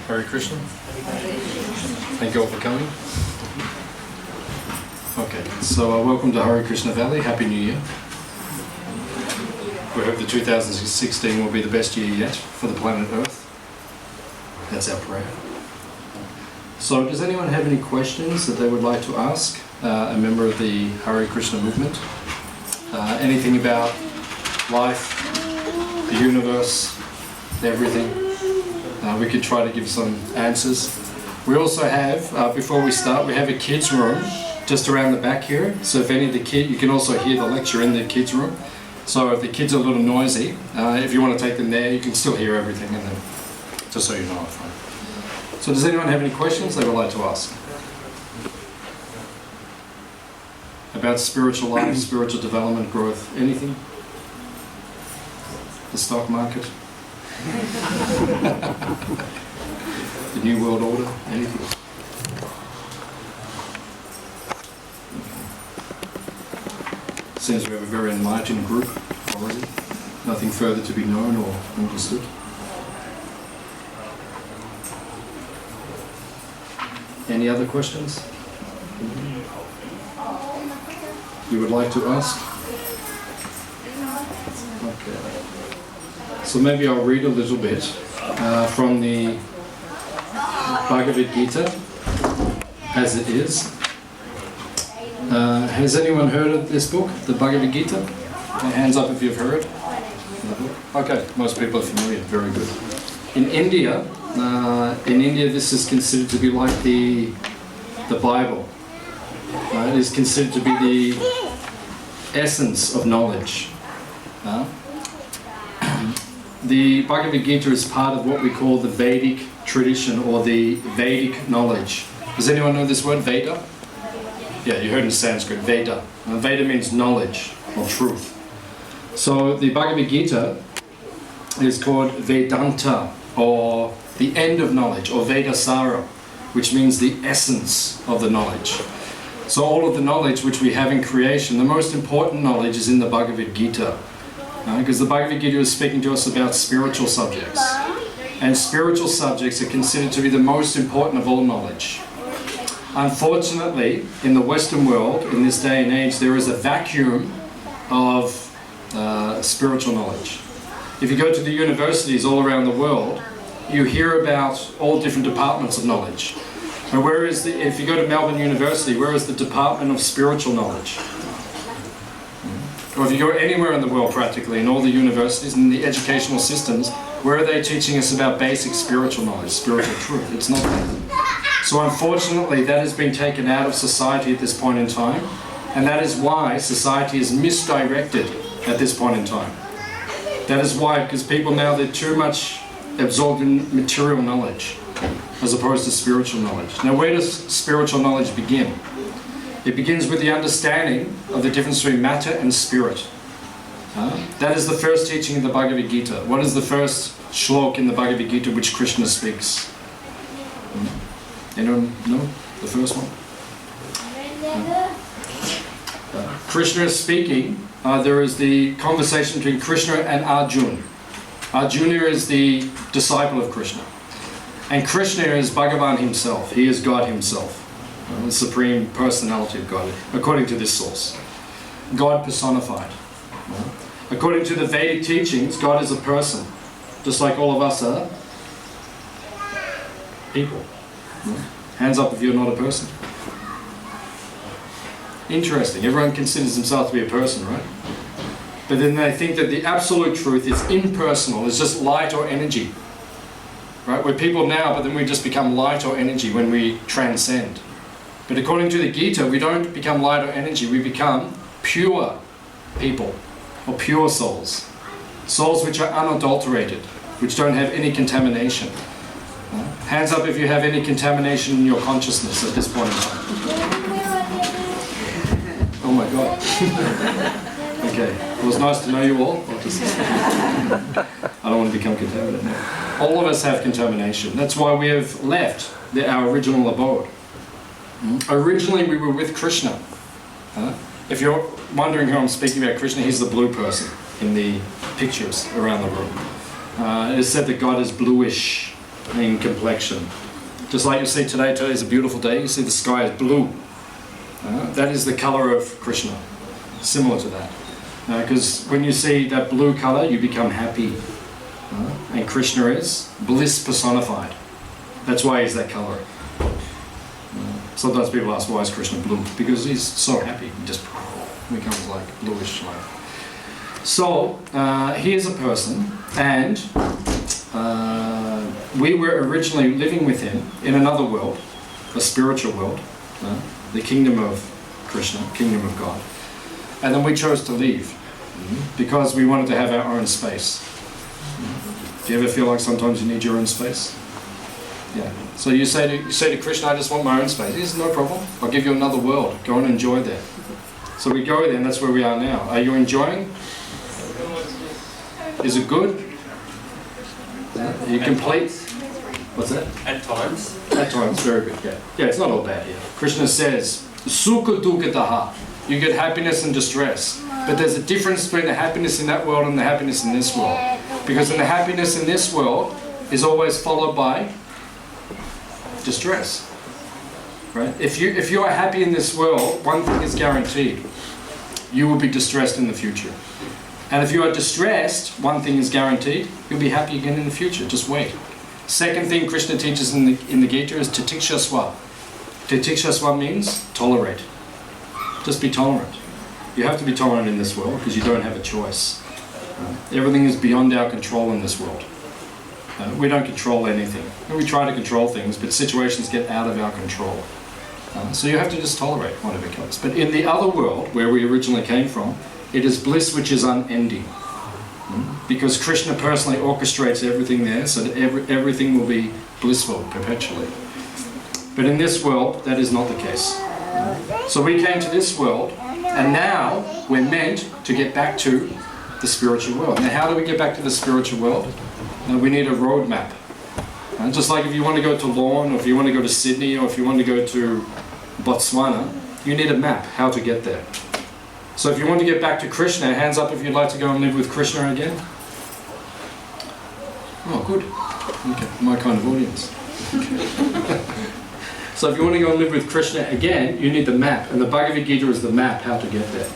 Hare Krishna. Thank you all for coming. Okay, so welcome to Hare Krishna Valley. Happy New Year. We hope the 2016 will be the best year yet for the planet Earth. That's our prayer. So does anyone have any questions that they would like to ask a member of the Hare Krishna movement? Anything about life, the universe, everything? We could try to give some answers. We also have, before we start, we have a kids room just around the back here. So if any of the kids, you can also hear the lecture in the kids room. So if the kids are a little noisy, if you want to take them there, you can still hear everything in there, just so you know. So does anyone have any questions they would like to ask? About spiritual life, spiritual development, growth, anything? The stock market? The New World Order, anything? Seems we have a very enlightened group already. Nothing further to be known or understood. Any other questions you would like to ask? Okay. So maybe I'll read a little bit from the Bhagavad Gita as it is. Has anyone heard of this book, the Bhagavad Gita? Hands up if you've heard. Okay, most people are familiar. Very good. In India, this is considered to be like the Bible. It is considered to be the essence of knowledge. The Bhagavad Gita is part of what we call the Vedic tradition or the Vedic knowledge. Does anyone know this word, Veda? Yeah, you heard in Sanskrit, Veda. Veda means knowledge or truth. So the Bhagavad Gita is called Vedanta, or the end of knowledge, or Vedasara, which means the essence of the knowledge. So all of the knowledge which we have in creation, the most important knowledge is in the Bhagavad Gita. Because the Bhagavad Gita is speaking to us about spiritual subjects. And spiritual subjects are considered to be the most important of all knowledge. Unfortunately, in the Western world, in this day and age, there is a vacuum of spiritual knowledge. If you go to the universities all around the world, you hear about all different departments of knowledge. But if you go to Melbourne University, where is the Department of Spiritual Knowledge? Or if you go anywhere in the world practically, in all the universities and the educational systems, where are they teaching us about basic spiritual knowledge, spiritual truth? It's not there. So unfortunately, that has been taken out of society at this point in time, and that is why society is misdirected at this point in time. That is why, because people now, they're too much absorbed in material knowledge as opposed to spiritual knowledge. Now, where does spiritual knowledge begin? It begins with the understanding of the difference between matter and spirit. That is the first teaching in the Bhagavad Gita. What is the first shlok in the Bhagavad Gita which Krishna speaks? Anyone know the first one? Krishna is speaking. There is the conversation between Krishna and Arjuna. Arjuna is the disciple of Krishna. And Krishna is Bhagavan himself. He is God himself. The supreme personality of God, according to this source. God personified. According to the Vedic teachings, God is a person. Just like all of us are people. Hands up if you're not a person. Interesting. Everyone considers himself to be a person, right? But then they think that the absolute truth is impersonal, it's just light or energy. Right? We're people now, but then we just become light or energy when we transcend. But according to the Gita, we don't become light or energy, we become pure people, or pure souls. Souls which are unadulterated, which don't have any contamination. Hands up if you have any contamination in your consciousness at this point in time. Oh my God. Okay, it was nice to know you all. I don't want to become contaminated. All of us have contamination. That's why we have left our original abode. Originally we were with Krishna. If you're wondering who I'm speaking about, Krishna, he's the blue person in the pictures around the room. It is said that God is bluish. in complexion. Just like you see today is a beautiful day, you see the sky is blue. That is the color of Krishna, similar to that. Because when you see that blue color, you become happy. And Krishna is bliss personified. That's why he's that color. Sometimes people ask, why is Krishna blue? Because he's so happy, he just becomes like bluish light. So, he is a person, and we were originally living with him in another world, a spiritual world, the kingdom of Krishna, kingdom of God. And then we chose to leave because we wanted to have our own space. Do you ever feel like sometimes you need your own space? Yeah. So you say to Krishna, I just want my own space. He says, no problem. I'll give you another world. Go and enjoy there. So we go there, and that's where we are now. Are you enjoying? Is it good? Are you complete? What's that? At times. At times, very good. Yeah. Yeah, it's not all bad. Yeah. Krishna says, Sukha dukkha. You get happiness and distress. But there's a difference between the happiness in that world and the happiness in this world. Because in the happiness in this world is always followed by distress. Right? If you are happy in this world, one thing is guaranteed. You will be distressed in the future. And if you are distressed, one thing is guaranteed. You'll be happy again in the future. Just wait. Second thing Krishna teaches in the Gita is titikshasva. Titikshasva means tolerate. Just be tolerant. You have to be tolerant in this world because you don't have a choice. Everything is beyond our control in this world. We don't control anything. We try to control things, but situations get out of our control. So you have to just tolerate whatever comes. But in the other world, where we originally came from, it is bliss which is unending. Because Krishna personally orchestrates everything there, so that everything will be blissful perpetually. But in this world, that is not the case. So we came to this world, and now we're meant to get back to the spiritual world. Now how do we get back to the spiritual world? We need a roadmap. Just like if you want to go to Lorne, or if you want to go to Sydney, or if you want to go to Botswana, you need a map how to get there. So if you want to get back to Krishna, hands up if you'd like to go and live with Krishna again. Oh, good. Okay, my kind of audience. So if you want to go and live with Krishna again, you need the map. And the Bhagavad Gita is the map how to get there.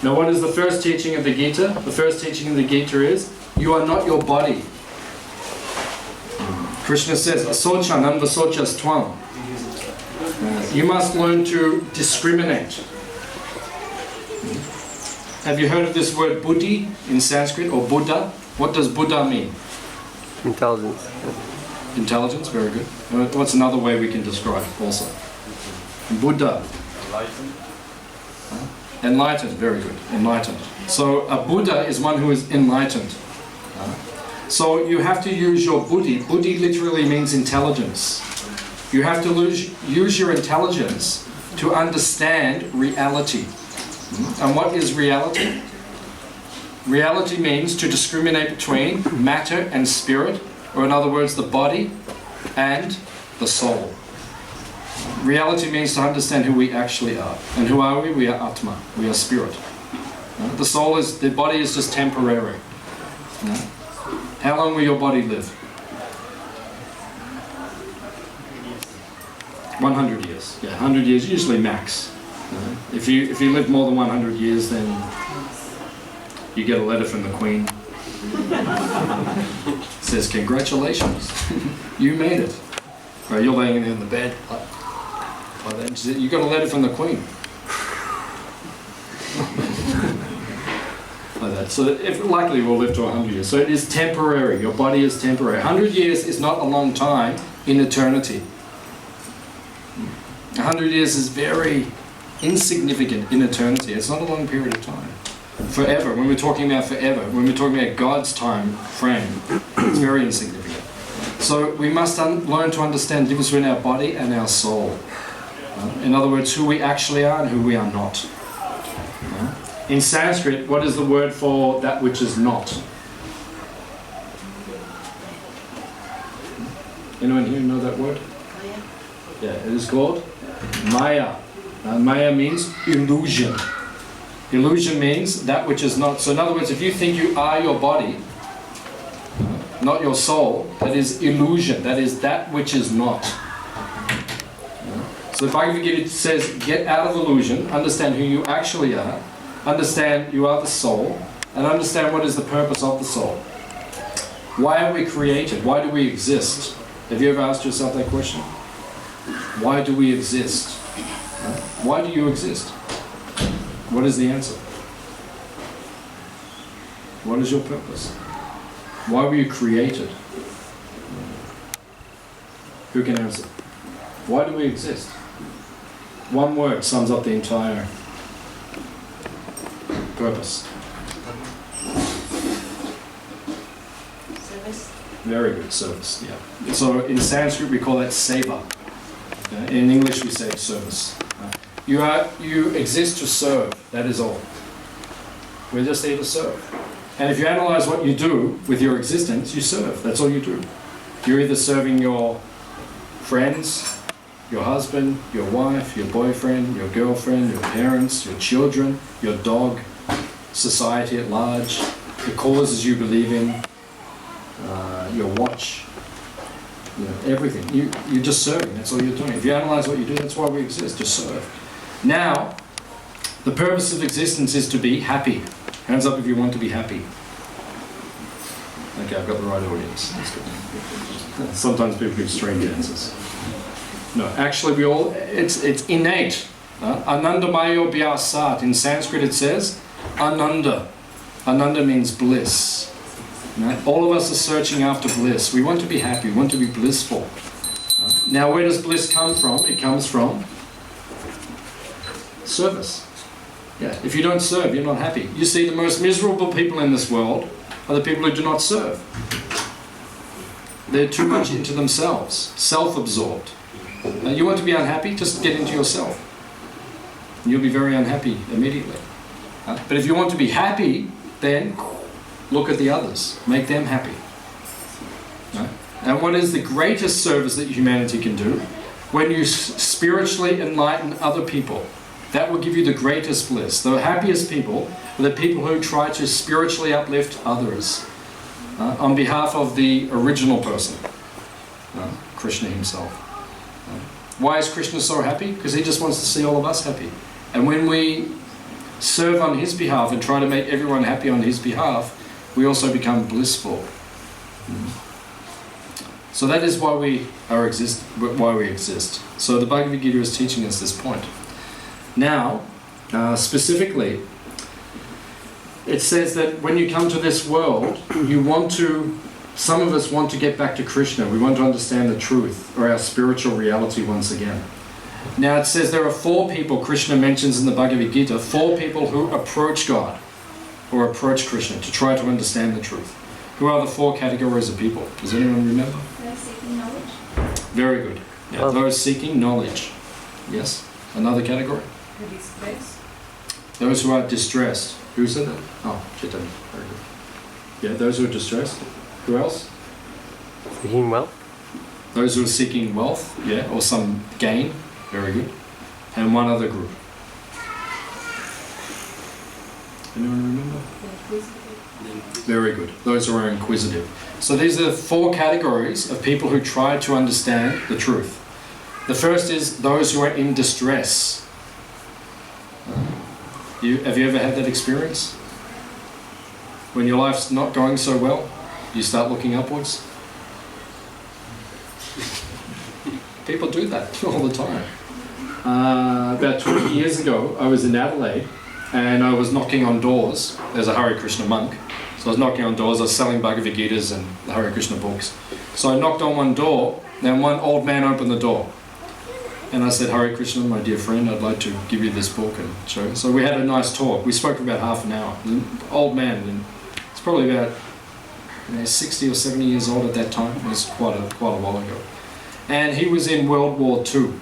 Now what is the first teaching of the Gita? The first teaching of the Gita is, you are not your body. Krishna says, asocha namvasochas tvam. You must learn to discriminate. Have you heard of this word buddhi in Sanskrit, or Buddha? What does Buddha mean? Intelligence. Intelligence, very good. What's another way we can describe also? Buddha. Enlightened, very good. Enlightened. So a Buddha is one who is enlightened. So you have to use your buddhi. Buddhi literally means intelligence. You have to use your intelligence to understand reality. And what is reality? Reality means to discriminate between matter and spirit, or in other words, the body and the soul. Reality means to understand who we actually are. And who are we? We are Atma. We are spirit. The body is just temporary. How long will your body live? 100 years. Yeah, 100 years, usually max. If you live more than 100 years, then you get a letter from the Queen. It says, congratulations, you made it. Right, you're laying in the bed like that. She said, you got a letter from the Queen. Like that. So likely we'll live to 100 years. So it is temporary. Your body is temporary. 100 years is not a long time in eternity. 100 years is very insignificant in eternity. It's not a long period of time. Forever, when we're talking about forever, when we're talking about God's time frame, it's very insignificant. So we must learn to understand the difference between our body and our soul. In other words, who we actually are and who we are not. In Sanskrit, what is the word for that which is not? Anyone here know that word? Yeah, it is called Maya. Maya means illusion. Illusion means that which is not. So in other words, if you think you are your body, not your soul. That is illusion. That is that which is not. So the Bhagavad Gita says, get out of illusion, understand who you actually are, understand you are the soul, and understand what is the purpose of the soul. Why are we created? Why do we exist? Have you ever asked yourself that question? Why do we exist? Why do you exist? What is the answer? What is your purpose? Why were you created? Who can answer? Why do we exist? One word sums up the entire purpose. Service. Very good, service, yeah. So in Sanskrit we call that seva. In English we say service. You exist to serve, that is all. We're just there to serve. And if you analyze what you do with your existence, you serve, that's all you do. You're either serving your friends, your husband, your wife, your boyfriend, your girlfriend, your parents, your children, your dog, society at large, the causes you believe in, your watch, everything. You're just serving, that's all you're doing. If you analyze what you do, that's why we exist, to serve. Now, the purpose of existence is to be happy. Hands up if you want to be happy. Okay, I've got the right audience. That's good. Sometimes people give strange answers. No, actually it's innate. Anandamayo Vyasat. In Sanskrit it says Ananda. Ananda means bliss. All of us are searching after bliss. We want to be happy, we want to be blissful. Now where does bliss come from? It comes from service. Yeah. If you don't serve, you're not happy. You see, the most miserable people in this world are the people who do not serve. They're too much into themselves, self-absorbed. You want to be unhappy? Just get into yourself. You'll be very unhappy immediately. But if you want to be happy, then look at the others. Make them happy. And what is the greatest service that humanity can do? When you spiritually enlighten other people. That will give you the greatest bliss. The happiest people are the people who try to spiritually uplift others on behalf of the original person, Krishna himself. Why is Krishna so happy? Because he just wants to see all of us happy. And when we serve on his behalf and try to make everyone happy on his behalf, we also become blissful. So that is why we exist. So the Bhagavad Gita is teaching us this point. Now, specifically, it says that when you come to this world, some of us want to get back to Krishna. We want to understand the truth, or our spiritual reality once again. Now it says there are 4 people Krishna mentions in the Bhagavad Gita, 4 people who approach God, or approach Krishna to try to understand the truth. Who are the 4 categories of people? Does anyone remember? Those seeking knowledge. Very good. Yeah, those seeking knowledge. Yes. Another category? The distressed. Those who are distressed. Who said that? Oh, Chaitanya. Very good. Yeah, those who are distressed. Who else? Seeking wealth. Those who are seeking wealth, yeah, or some gain. Very good. And one other group. Anyone remember? Very good. Those who are inquisitive. So these are the 4 categories of people who try to understand the truth. The first is those who are in distress. Have you ever had that experience? When your life's not going so well, you start looking upwards? People do that all the time. About 20 years ago, I was in Adelaide and I was knocking on doors. There's a Hare Krishna monk. So I was knocking on doors, I was selling Bhagavad Gitas and the Hare Krishna books. So I knocked on one door, and one old man opened the door. And I said, Hare Krishna, my dear friend, I'd like to give you this book and show you. So we had a nice talk. We spoke for about half an hour. An old man, and it's probably about 60 or 70 years old at that time. It was quite a while ago. And he was in World War II.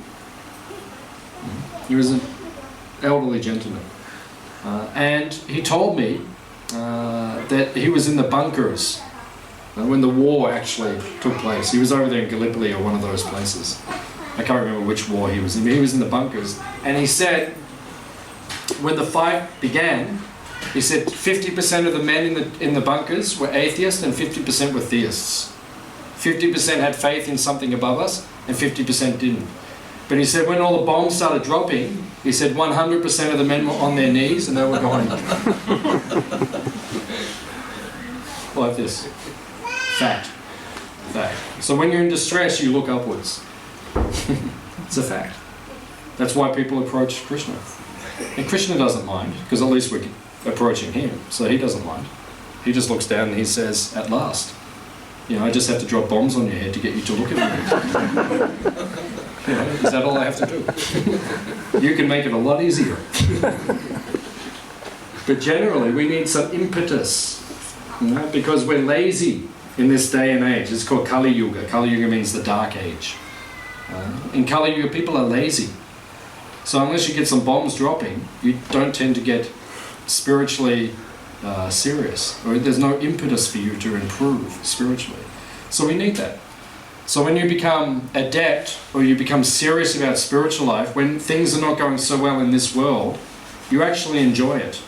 He was an elderly gentleman. And he told me that he was in the bunkers when the war actually took place. He was over there in Gallipoli or one of those places. I can't remember which war he was in. He was in the bunkers. And he said, when the fight began, He said 50% of the men in the bunkers were atheists and 50% were theists. 50% had faith in something above us and 50% didn't. But he said when all the bombs started dropping, he said 100% of the men were on their knees and they were going like this. Fact. Fact. So when you're in distress, you look upwards. It's a fact. That's why people approach Krishna. And Krishna doesn't mind, because at least we're approaching him, so he doesn't mind. He just looks down and he says, at last. You know, I just have to drop bombs on your head to get you to look at me. You know, is that all I have to do? You can make it a lot easier. But generally, we need some impetus, you know, because we're lazy in this day and age. It's called Kali Yuga. Kali Yuga means the dark age. In Kali Yuga, people are lazy. So unless you get some bombs dropping, you don't tend to get spiritually serious, or there's no impetus for you to improve spiritually. So we need that. So when you become adept, or you become serious about spiritual life, when things are not going so well in this world, you actually enjoy it.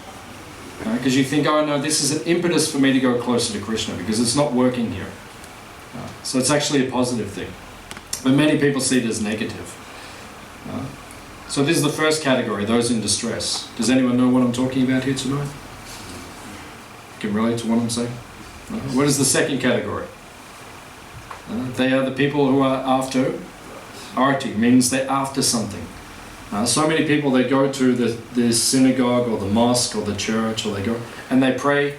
Because you think, oh no, this is an impetus for me to go closer to Krishna, because it's not working here. So it's actually a positive thing. But many people see it as negative. So this is the first category, those in distress. Does anyone know what I'm talking about here tonight? Can relate to what I'm saying? What is the second category? They are the people who are after arti, means they're after something. So many people, they go to the synagogue or the mosque or the church, or they go and they pray,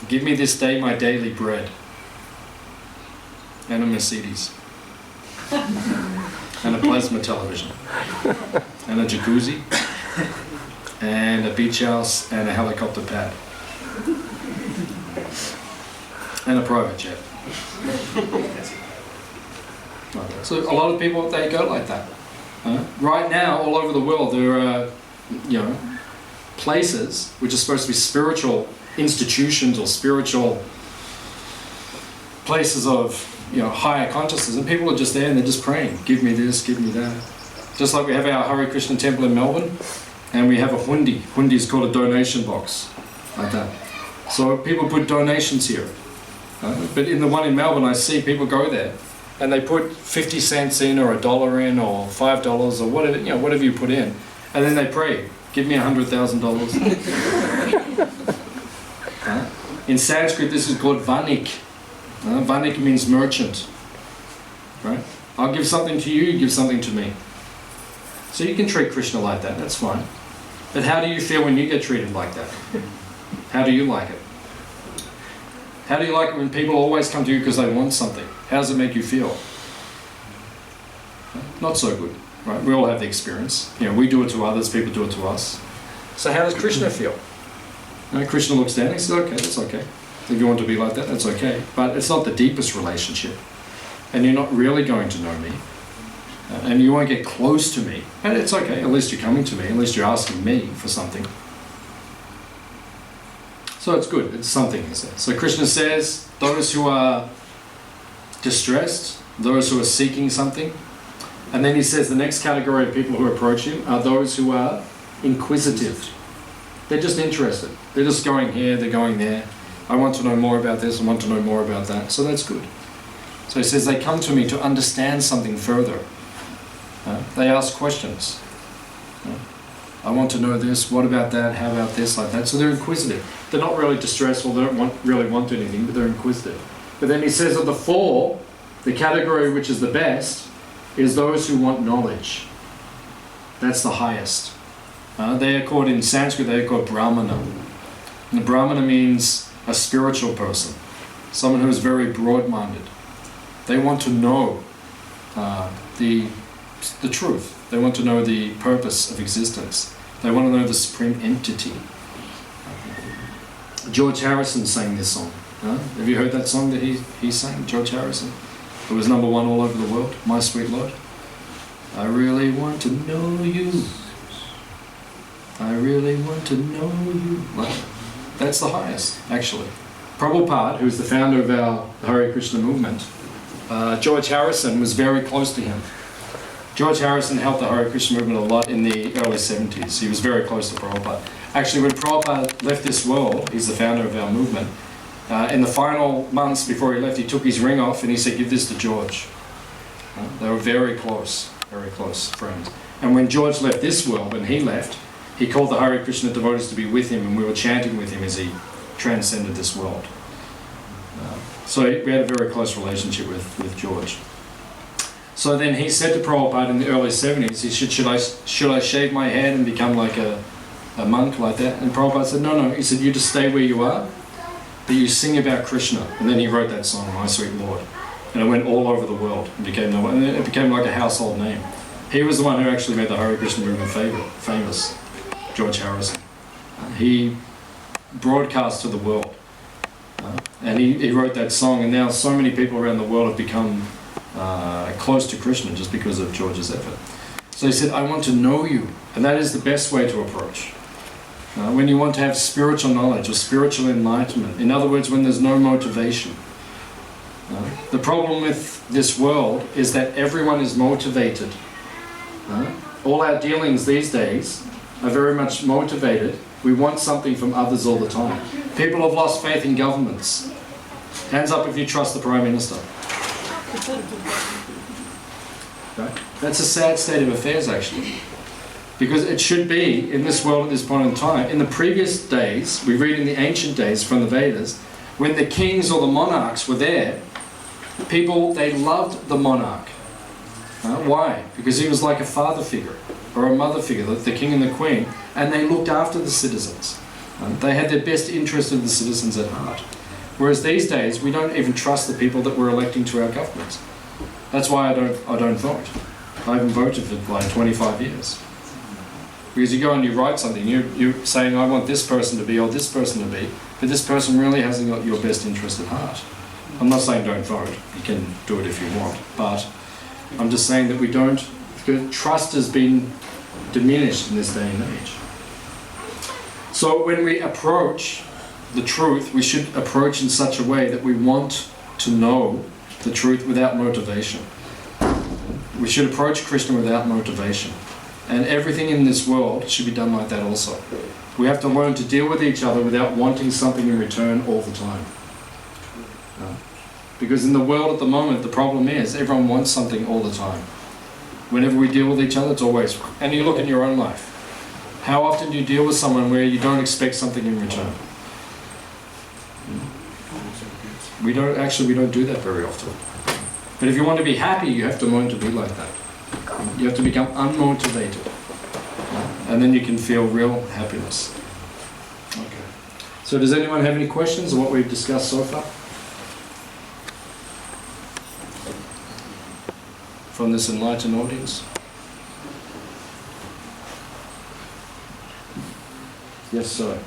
give me this day my daily bread and a Mercedes and a plasma television and a jacuzzi and a beach house and a helicopter pad and a private jet. So a lot of people, they go like that. Right now, all over the world, there are, you know, places which are supposed to be spiritual institutions or spiritual places of, you know, higher consciousness, and people are just there and they're just praying, give me this, give me that. Just like we have our Hare Krishna temple in Melbourne, and we have a hundi. Hundi is called a donation box, like that. So people put donations here. But in the one in Melbourne, I see people go there and they put 50 cents in, or $1 in, or $5, or whatever, you know, whatever you put in, and then they pray, give me $100,000. In Sanskrit, this is called vanik. Vanik means merchant. Right? I'll give something to you, you give something to me. So you can treat Krishna like that, that's fine. But how do you feel when you get treated like that? How do you like it? How do you like it when people always come to you because they want something? How does it make you feel? Not so good, right? We all have the experience. You know, we do it to others, people do it to us. So how does Krishna feel? You know, Krishna looks down and he says, okay, that's okay. If you want to be like that, that's okay. But it's not the deepest relationship. And you're not really going to know me. And you won't get close to me. And it's okay, at least you're coming to me, at least you're asking me for something. So it's good, it's something, is it? So Krishna says, those who are distressed, those who are seeking something. And then he says the next category of people who approach him are those who are inquisitive. They're just interested. They're just going here, they're going there. I want to know more about this, I want to know more about that. So that's good. So he says they come to me to understand something further. They ask questions. I want to know this, what about that, how about this, like that. So they're inquisitive. They're not really distressful, they don't really want anything, but they're inquisitive. But then he says of the four, the category which is the best is those who want knowledge. That's the highest. They are called, in Sanskrit, they are called Brahmana. And the Brahmana means a spiritual person, someone who is very broad-minded. They want to know the truth. They want to know the purpose of existence. They want to know the supreme entity. George Harrison sang this song. Have you heard that song that he sang, George Harrison? It was #1 all over the world, My Sweet Lord. I really want to know you. I really want to know you. Well, that's the highest, actually. Prabhupada, who's the founder of our Hare Krishna movement, George Harrison was very close to him. George Harrison helped the Hare Krishna movement a lot in the early 70s. He was very close to Prabhupada. Actually, when Prabhupada left this world, he's the founder of our movement, in the final months before he left, he took his ring off and he said, give this to George. They were very close friends. And when George left this world, when he left, he called the Hare Krishna devotees to be with him, and we were chanting with him as he transcended this world. So we had a very close relationship with George. So then he said to Prabhupada in the early 70s, he said, should I shave my head and become like a monk like that? And Prabhupada said, no. He said, you just stay where you are, but you sing about Krishna. And then he wrote that song, My Sweet Lord. And it went all over the world and it became like a household name. He was the one who actually made the Hare Krishna movement famous, George Harrison. He broadcast to the world. And he wrote that song, and now so many people around the world have become close to Krishna just because of George's effort. So he said, I want to know you, and that is the best way to approach. When you want to have spiritual knowledge or spiritual enlightenment, in other words, when there's no motivation. The problem with this world is that everyone is motivated. All our dealings these days are very much motivated. We want something from others all the time. People have lost faith in governments. Hands up if you trust the Prime Minister. Right? That's a sad state of affairs, actually. Because it should be, in this world at this point in time, in the previous days, we read in the ancient days from the Vedas, when the kings or the monarchs were there, people, they loved the monarch. Why? Because he was like a father figure or a mother figure, the king and the queen, and they looked after the citizens. They had their best interest of the citizens at heart. Whereas these days, we don't even trust the people that we're electing to our governments. That's why I don't vote. I haven't voted for like 25 years. Because you go and you write something, you're saying, I want this person to be or this person to be, but this person really hasn't got your best interest at heart. I'm not saying don't vote. You can do it if you want, but I'm just saying that we don't, because trust has been diminished in this day and age. So when we approach the truth, we should approach in such a way that we want to know the truth without motivation. We should approach Krishna without motivation. And everything in this world should be done like that also. We have to learn to deal with each other without wanting something in return all the time. Because in the world at the moment, the problem is everyone wants something all the time. Whenever we deal with each other, it's always, and you look in your own life. How often do you deal with someone where you don't expect something in return? We don't do that very often. But if you want to be happy, you have to learn to be like that. You have to become unmotivated. And then you can feel real happiness. Okay. So does anyone have any questions on what we've discussed so far? From this enlightened audience? Yes, sir.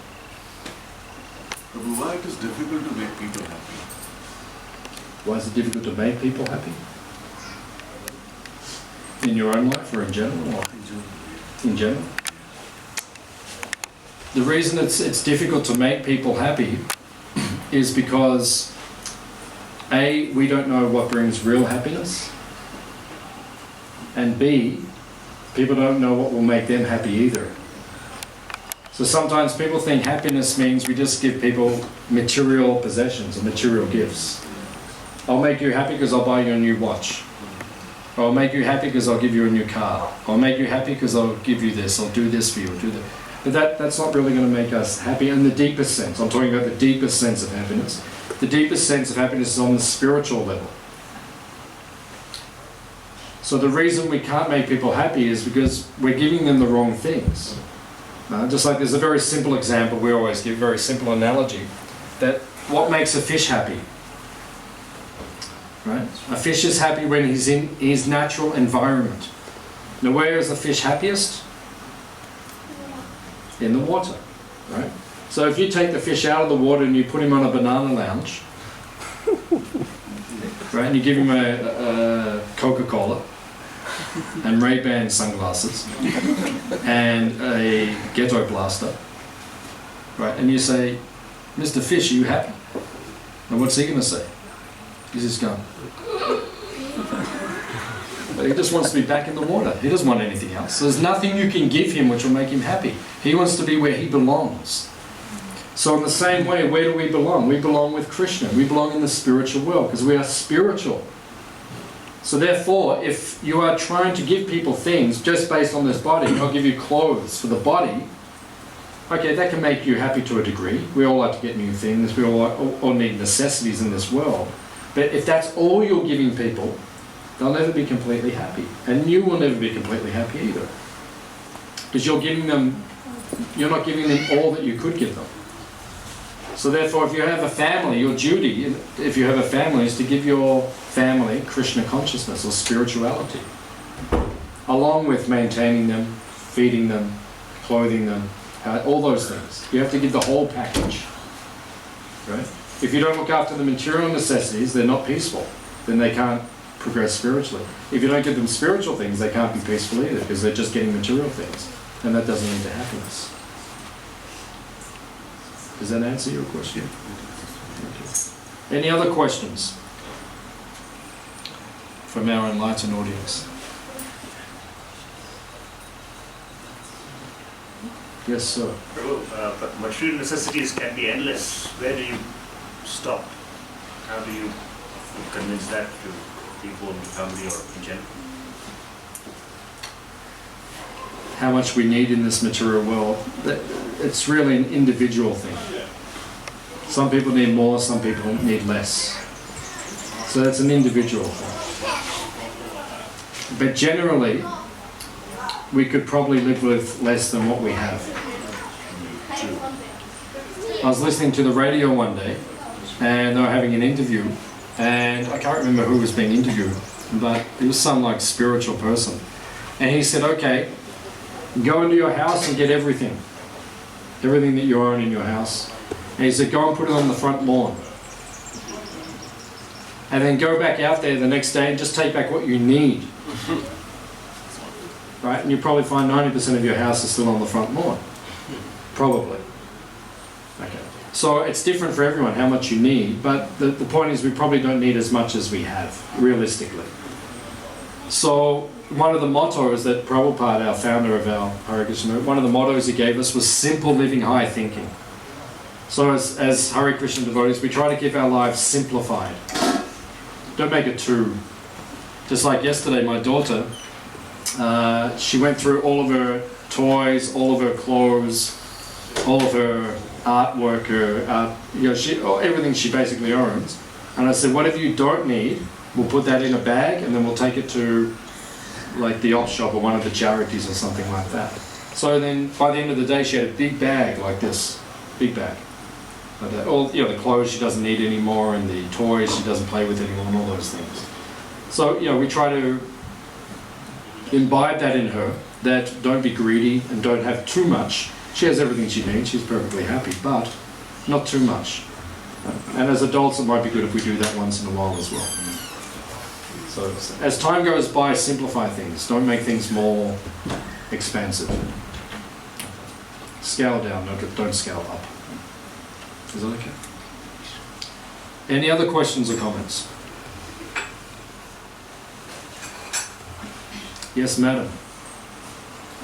Why it is difficult to make people happy? Why is it difficult to make people happy? In your own life or in general? Or in general? The reason it's difficult to make people happy is because A, we don't know what brings real happiness, and B, people don't know what will make them happy either. So sometimes people think happiness means we just give people material possessions or material gifts. I'll make you happy because I'll buy you a new watch. Or I'll make you happy because I'll give you a new car. Or I'll make you happy because I'll give you this, I'll do this for you, I'll do that. But that's not really going to make us happy in the deepest sense. I'm talking about the deepest sense of happiness. The deepest sense of happiness is on the spiritual level. So the reason we can't make people happy is because we're giving them the wrong things. Just like there's a very simple example, we always give a very simple analogy, that what makes a fish happy? Right? A fish is happy when he's in his natural environment. Now where is the fish happiest? In the water. Right? So if you take the fish out of the water and you put him on a banana lounge, right, and you give him a Coca-Cola, and Ray-Ban sunglasses, and a ghetto blaster, right? And you say, Mr. Fish, are you happy? And what's he going to say? He's just going. He just wants to be back in the water. He doesn't want anything else. There's nothing you can give him which will make him happy. He wants to be where he belongs. So in the same way, where do we belong? We belong with Krishna. We belong in the spiritual world because we are spiritual. So therefore, if you are trying to give people things just based on this body, I'll give you clothes for the body, okay, that can make you happy to a degree. We all like to get new things. We all need necessities in this world. But if that's all you're giving people, they'll never be completely happy. And you will never be completely happy either. Because you're not giving them all that you could give them. So therefore, if you have a family, your duty, if you have a family, is to give your family Krishna consciousness or spirituality. Along with maintaining them, feeding them, clothing them, all those things. You have to give the whole package. Right? If you don't look after the material necessities, they're not peaceful. Then they can't progress spiritually. If you don't give them spiritual things, they can't be peaceful either because they're just getting material things. And that doesn't lead to happiness. Does that answer your question? Any other questions from our enlightened audience? Yes, sir. But material necessities can be endless. Where do you stop? How do you convince that to people in the family or in general? How much we need in this material world, it's really an individual thing. Some people need more, some people need less. So it's an individual thing. But generally, we could probably live with less than what we have. I was listening to the radio one day, and they were having an interview, and I can't remember who was being interviewed, but it was some like spiritual person. And he said, okay, go into your house and get everything that you own in your house. And he said, go and put it on the front lawn. And then go back out there the next day and just take back what you need. Right? And you probably find 90% of your house is still on the front lawn. Probably. Okay. So it's different for everyone how much you need, but the point is we probably don't need as much as we have, realistically. So one of the mottos that Prabhupada, our founder of our Hare Krishna, one of the mottos he gave us was simple living, high thinking. So as Hare Krishna devotees, we try to keep our lives simplified. Don't make it too... Just like yesterday, my daughter, she went through all of her toys, all of her clothes, all of her artwork, everything she basically owns. And I said, whatever you don't need, we'll put that in a bag and then we'll take it to like the op shop or one of the charities or something like that. So then by the end of the day, she had a big bag like this, big bag. Like that. All the clothes she doesn't need anymore and the toys she doesn't play with anymore and all those things. So we try to imbibe that in her, that don't be greedy and don't have too much. She has everything she needs, she's perfectly happy, but not too much. And as adults, it might be good if we do that once in a while as well. So as time goes by, simplify things. Don't make things more expansive. Scale down, don't scale up. Is that okay? Any other questions or comments? Yes, madam.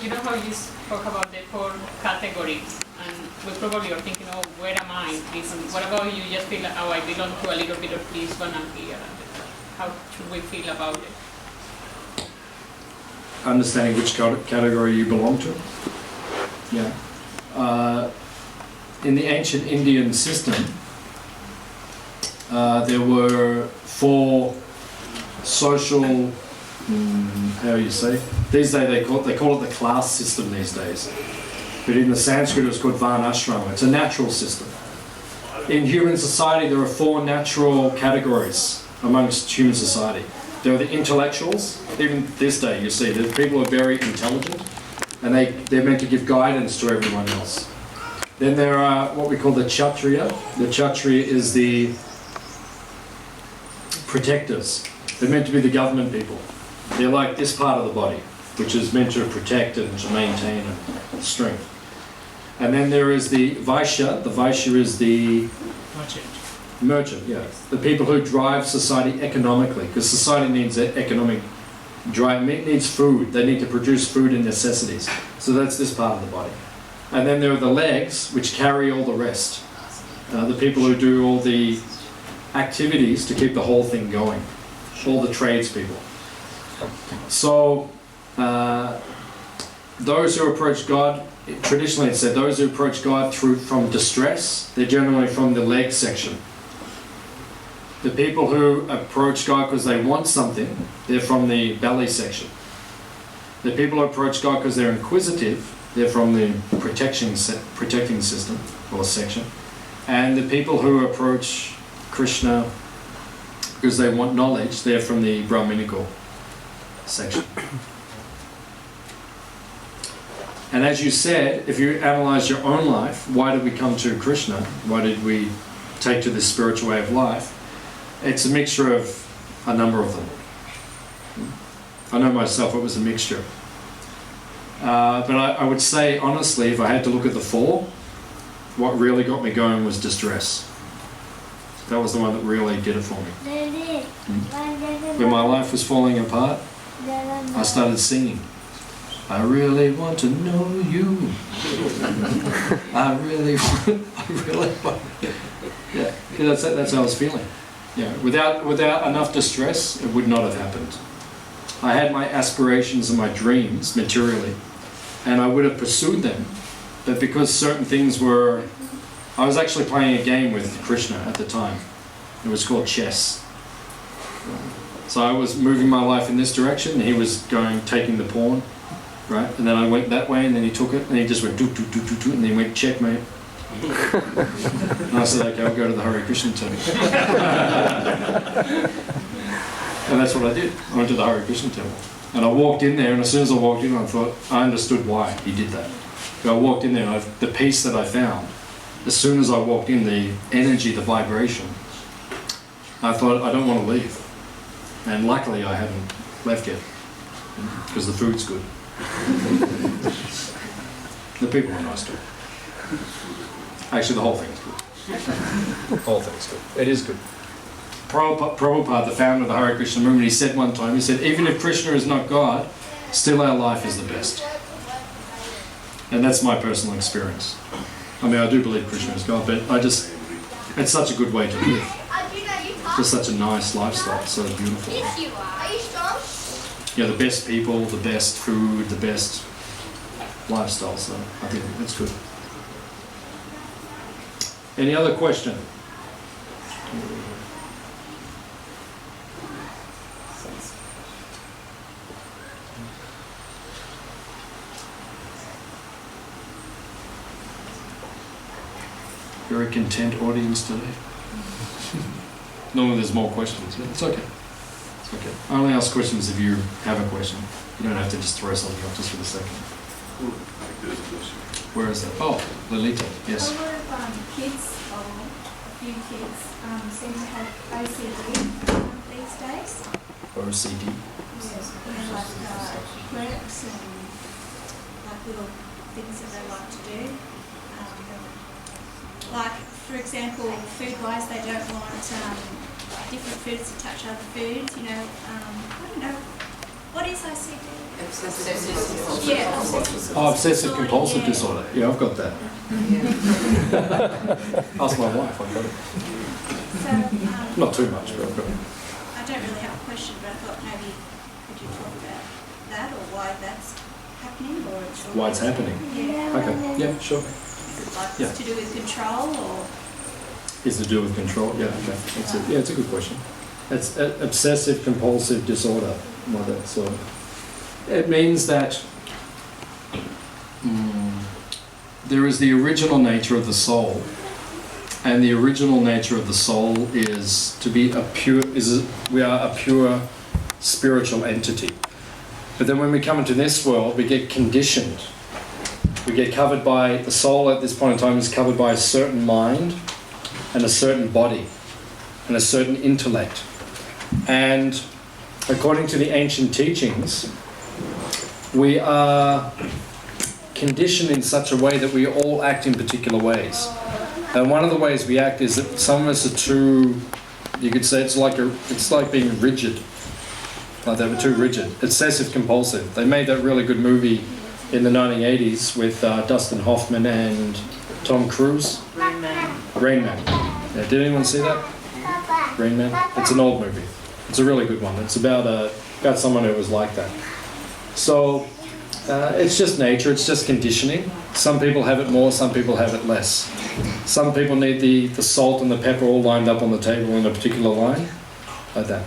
You know how you spoke about the 4 categories, and we probably are thinking, oh, where am I? What about you just feel like, oh, I belong to a little bit of this one and here. How should we feel about it? Understanding which category you belong to. Yeah. In the ancient Indian system, there were 4 social, how do you say? These days they call it the class system these days. But in the Sanskrit it's called Varnashrama. It's a natural system. In human society there are 4 natural categories amongst human society. There are the intellectuals. Even this day you see that people are very intelligent and they're meant to give guidance to everyone else. Then there are what we call the Kshatriya. The Kshatriya is the protectors. They're meant to be the government people. They're like this part of the body, which is meant to protect and to maintain strength. And then there is the Vaishya. The Vaishya is the merchant, yeah. The people who drive society economically, because society needs economic Dry meat needs food. They need to produce food and necessities. So that's this part of the body. And then there are the legs, which carry all the rest. The people who do all the activities to keep the whole thing going. All the tradespeople. So, those who approach God, traditionally it said, those who approach God from distress, they're generally from the leg section. The people who approach God because they want something, they're from the belly section. The people who approach God because they're inquisitive, they're from the protecting system or section. And the people who approach Krishna because they want knowledge, they're from the Brahminical section. And as you said, if you analyze your own life, why did we come to Krishna? Why did we take to this spiritual way of life? It's a mixture of a number of them. I know myself it was a mixture. But I would say, honestly, if I had to look at the four, what really got me going was distress. That was the one that really did it for me. When my life was falling apart, I started singing. I really want to know you. I really want. Yeah, that's how I was feeling. Yeah, without enough distress, it would not have happened. I had my aspirations and my dreams materially, and I would have pursued them, but because certain things were... I was actually playing a game with Krishna at the time. It was called chess. So I was moving my life in this direction, and he was taking the pawn, right? And then I went that way, and then he took it, and he just went do, and then he went checkmate. And I said, okay, I'll go to the Hare Krishna temple. And that's what I did. I went to the Hare Krishna temple. And I walked in there, and as soon as I walked in, I thought, I understood why he did that. But I walked in there, and the peace that I found, as soon as I walked in, the energy, the vibration, I thought, I don't want to leave. And luckily I haven't left yet, because the food's good. The people are nice too. Actually, the whole thing's good. The whole thing's good. It is good. Prabhupada, the founder of the Hare Krishna movement, he said one time, he said, even if Krishna is not God, still our life is the best. And that's my personal experience. I mean, I do believe Krishna is God, but it's such a good way to live. Just such a nice lifestyle, so beautiful. Yeah, the best people, the best food, the best lifestyle, so I think it's good. Any other question? Very content audience today. Normally there's more questions, but it's okay. It's okay. I only ask questions if you have a question. You don't have to just throw something up just for the second. There's a question. Where is that? Oh, Lolita, yes. A lot of kids, or a few kids, seem to have OCD these days. OCD? Like quirks and like little things that they like to do. Like, for example, food-wise, they don't want different foods to touch other foods, you know. I don't know. What is OCD? Obsessive. Yeah, obsessive. Oh, obsessive compulsive disorder. Yeah, I've got that. Ask my wife, I've got it. So, Not too much, but I've got it. I don't really have a question, but I thought maybe could you talk about that or why that's happening, or Why it's happening? Yeah. Okay, yeah, sure. Like Yeah. it's to do with control, or Is to do with control? Yeah, okay. It's a good question. It's obsessive compulsive disorder. So it means that there is the original nature of the soul, and the original nature of the soul is to be we are a pure spiritual entity. But then when we come into this world, we get conditioned. We get covered by, the soul at this point in time is covered by a certain mind and a certain body and a certain intellect. And according to the ancient teachings, we are conditioned in such a way that we all act in particular ways. And one of the ways we act is that some of us are too, you could say it's like being rigid. Like they were too rigid. Obsessive Compulsive. They made that really good movie in the 1980s with Dustin Hoffman and Tom Cruise. Rain Man. Rain Man. Yeah, did anyone see that? Rain Man? It's an old movie. It's a really good one. It's about someone who was like that. So it's just nature, it's just conditioning. Some people have it more, some people have it less. Some people need the salt and the pepper all lined up on the table in a particular line, like that.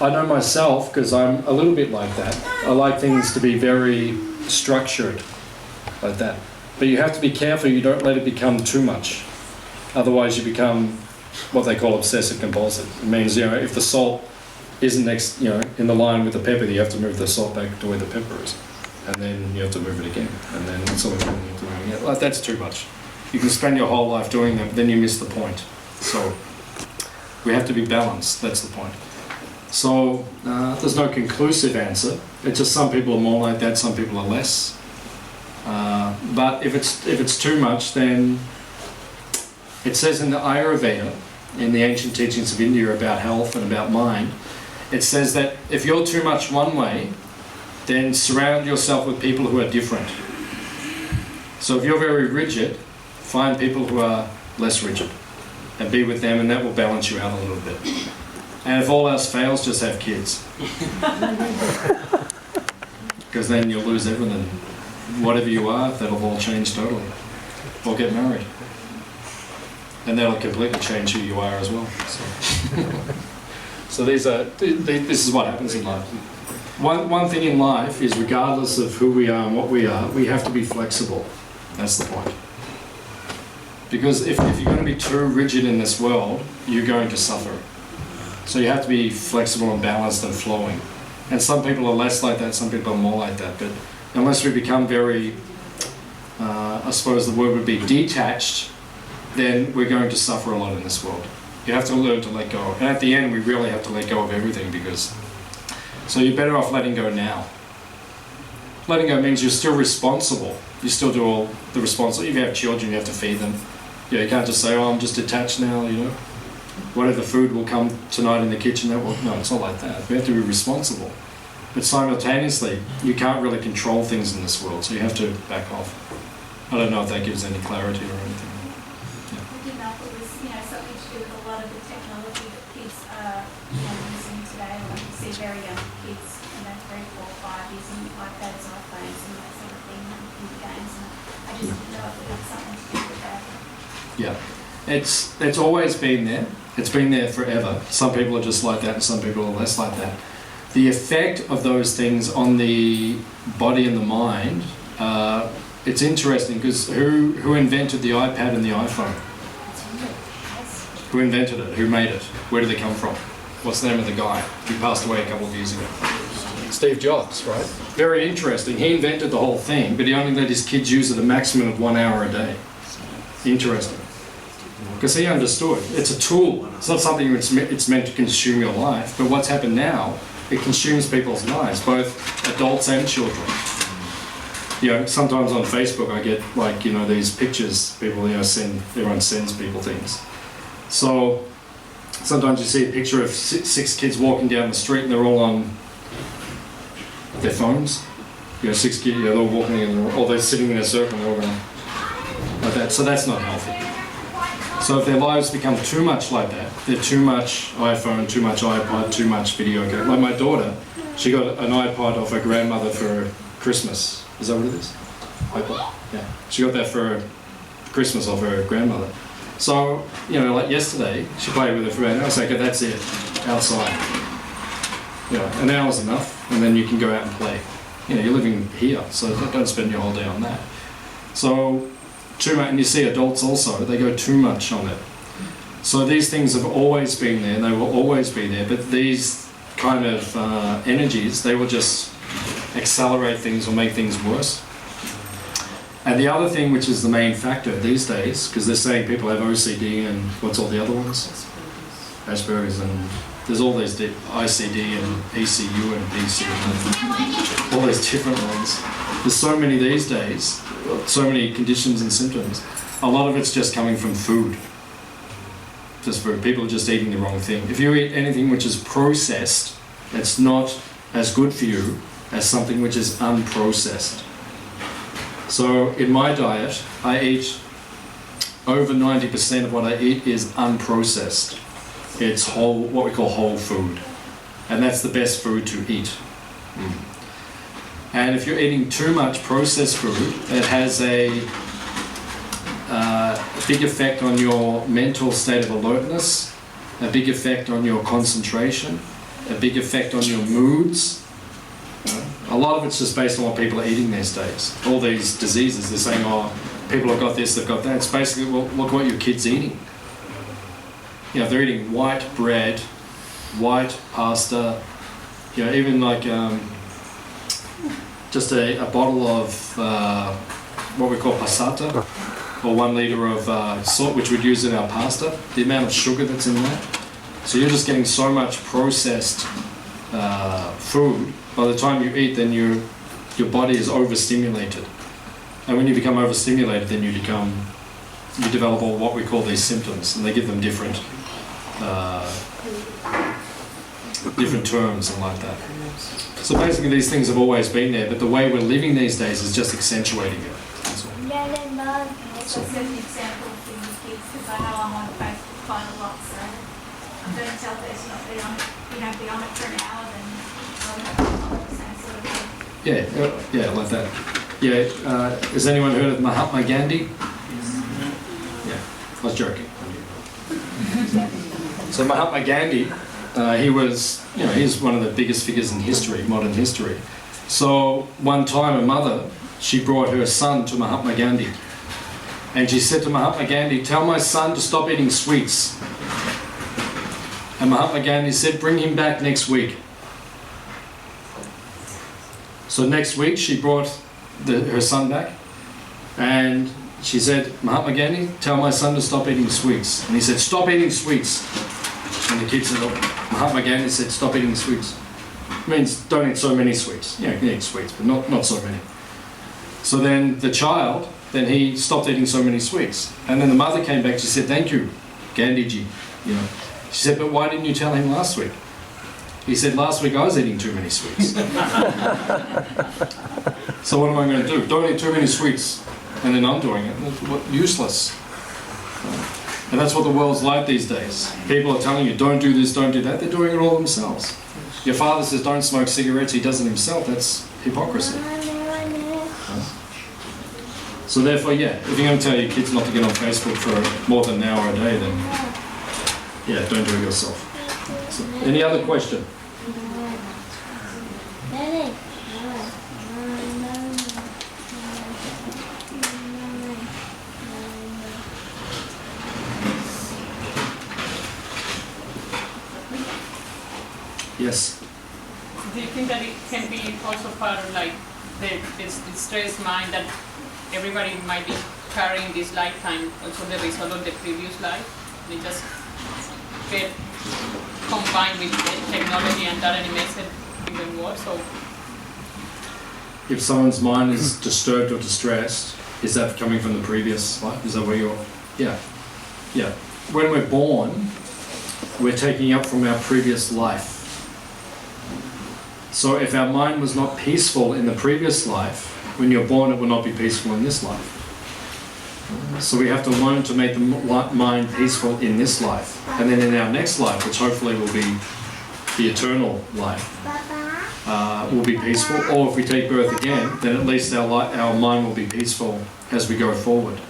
I know myself, because I'm a little bit like that. I like things to be very structured, like that. But you have to be careful you don't let it become too much. Otherwise you become what they call obsessive compulsive. It means, if the salt isn't next, in the line with the pepper, you have to move the salt back to where the pepper is. And then you have to move it again. And then sort of you have to move it again. Like, that's too much. You can spend your whole life doing that, but then you miss the point. So we have to be balanced, that's the point. So there's no conclusive answer. It's just some people are more like that, some people are less. But if it's too much, then it says in the Ayurveda, in the ancient teachings of India about health and about mind, it says that if you're too much one way, then surround yourself with people who are different. So if you're very rigid, find people who are less rigid and be with them, and that will balance you out a little bit. And if all else fails, just have kids. Because then you'll lose everything. Whatever you are, that'll all change totally. Or get married. And that'll completely change who you are as well. So this is what happens in life. One thing in life is, regardless of who we are and what we are, we have to be flexible. That's the point. Because if you're going to be too rigid in this world, you're going to suffer. So you have to be flexible and balanced and flowing. And some people are less like that, some people are more like that. But unless we become very, I suppose the word would be detached, then we're going to suffer a lot in this world. You have to learn to let go. And at the end, we really have to let go of everything, because... So you're better off letting go now. Letting go means you're still responsible. You still do all the responsible. If you have children, you have to feed them. You can't just say, I'm just detached now, Whatever food will come tonight in the kitchen, no, it's not like that. We have to be responsible. But simultaneously, you can't really control things in this world, so you have to back off. I don't know if that gives any clarity or anything. I didn't know if it was, something to do with a lot of the technology that kids are using today. Like you see very young kids, 3, 4, 5, using iPads, iPhones and that sort of thing, and computer games. And I just didn't know if it had something to do with that. Yeah, it's always been there. It's been there forever. Some people are just like that and some people are less like that. The effect of those things on the body and the mind, it's interesting, because who invented the iPad and the iPhone? Who invented it? Who made it? Where did they come from? What's the name of the guy? He passed away a couple of years ago. Steve Jobs, right? Very interesting. He invented the whole thing, but he only let his kids use it a maximum of 1 hour a day. Interesting. Because he understood. It's a tool. It's not something it's meant to consume your life, but what's happened now, it consumes people's lives, both adults and children. Sometimes on Facebook I get these pictures people everyone sends people things. So sometimes you see a picture of six kids walking down the street and they're all on their phones. 6 kids, they're all walking or they're sitting in a circle and they're all going like that. So that's not healthy. So if their lives become too much like that, they're too much iPhone, too much iPod, too much video game. Like my daughter, she got an iPod off her grandmother for Christmas. Is that what it is? iPod? Yeah. She got that for Christmas off her grandmother. So, like yesterday, she played with it for an hour. I said, okay, that's it, outside. An hour's enough, and then you can go out and play. You're living here, so don't spend your whole day on that. So, too much, and you see adults also, they go too much on it. So these things have always been there, and they will always be there, but these kind of energies, they will just accelerate things or make things worse. And the other thing, which is the main factor these days, because they're saying people have OCD and what's all the other ones? Asperger's, and there's all these ICD and ECU and PC and all those different ones. There's so many these days, so many conditions and symptoms. A lot of it's just coming from food. Just food. People are just eating the wrong thing. If you eat anything which is processed, it's not as good for you as something which is unprocessed. So in my diet, I eat over 90% of what I eat is unprocessed. It's whole, what we call whole food. And that's the best food to eat. And if you're eating too much processed food, it has a big effect on your mental state of alertness, a big effect on your concentration, a big effect on your moods. A lot of it's just based on what people are eating these days. All these diseases, they're saying, oh, people have got this, they've got that. It's basically, well, look what your kid's eating. You know, they're eating white bread, white pasta, you know, even like just a bottle of what we call passata, or 1 litre of salt, which we'd use in our pasta, the amount of sugar that's in there. So you're just getting so much processed food. By the time you eat, then your body is overstimulated. And when you become overstimulated, then you develop all what we call these symptoms, and they give them different terms and like that. So basically these things have always been there, but the way we're living these days is just accentuating it. That's all. So set an example for your kids, because I know I'm on Facebook quite a lot, so I'm going to tell this, not be on it, be on it for an hour, then I'll have the same sort of thing. Yeah, like that. Yeah, has anyone heard of Mahatma Gandhi? Yeah, I was joking. So Mahatma Gandhi, he's one of the biggest figures in history, modern history. So one time a mother, she brought her son to Mahatma Gandhi. And she said to Mahatma Gandhi, tell my son to stop eating sweets. And Mahatma Gandhi said, bring him back next week. So next week she brought her son back, and she said, Mahatma Gandhi, tell my son to stop eating sweets. And he said, stop eating sweets. And the kid said, oh, Mahatma Gandhi said, stop eating sweets. It means don't eat so many sweets. Yeah, you can eat sweets, but not so many. So then the child, then he stopped eating so many sweets. And then the mother came back, she said, thank you, Gandhiji. You know. She said, but why didn't you tell him last week? He said, last week I was eating too many sweets. So what am I going to do? Don't eat too many sweets. And then I'm doing it. Useless. And that's what the world's like these days. People are telling you, don't do this, don't do that. They're doing it all themselves. Your father says, don't smoke cigarettes. He does it himself. That's hypocrisy. So therefore, yeah, if you're going to tell your kids not to get on Facebook for more than an hour a day, then yeah, don't do it yourself. So, any other question? Yes. Do you think that it can be also part of like this stressed mind that everybody might be carrying this lifetime, also the result of the previous life? They just get combined with the technology and that, and it makes it even worse. So if someone's mind is disturbed or distressed, is that coming from the previous life? Is that where you're? Yeah. When we're born, we're taking up from our previous life. So if our mind was not peaceful in the previous life, when you're born, it will not be peaceful in this life. So we have to learn to make the mind peaceful in this life. And then in our next life, which hopefully will be the eternal life, will be peaceful. Or if we take birth again, then at least our mind will be peaceful as we go forward.